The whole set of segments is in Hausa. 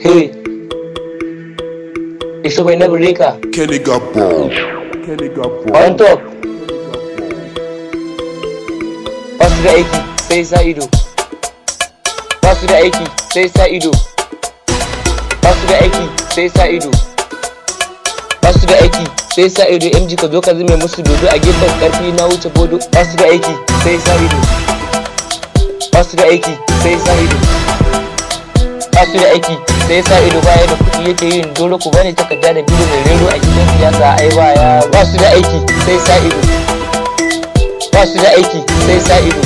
Hey, it's over never Rika. Kenny got ball. On top. Basu da aiki sai sa ido. Basu da aiki sai sa ido. Basu da aiki sai sa ido. Basu da aiki sai sa ido. MG ka zo ka zame musu dodo a gefen karfi na wuce bodo. Basu da aiki sai sa ido. Basu da aiki sai sa ido. Basu da aiki sai sa ido baya da kuɗi yake yin dole ku bani takarda da bidiyo mai rero a gidan siyasa ai baya. Basu da aiki sai sa ido. Basu da aiki sai sa ido.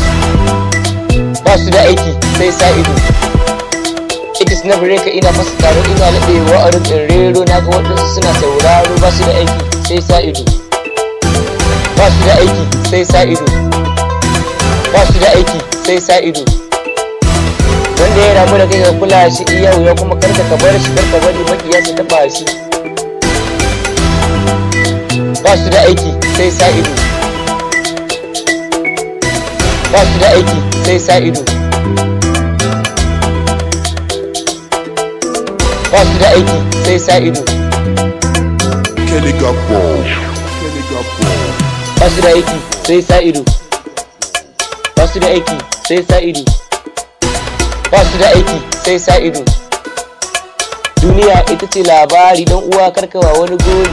Basu da aiki sai sa ido. Itis na bireka ina fasa taro ina laɗewa a rikin rero na ga waɗansu suna sauraro. Basu da aiki sai sa ido. Basu da aiki sai sa ido. Basu da aiki sai sa ido. Wanda ya ramu da kai ka kula shi iya wuya kuma karka ka bar shi karka bari makiya su taɓa shi. Basu da aiki sai sa ido. Basu da aiki sai sa ido. Basu da aiki sai sa ido. Kenny got ball. Basu da aiki sai sa ido. Basu da aiki sai sa ido. Basu da aiki sai sa ido. Duniya ita ce labari don uwa karkawa wani gori.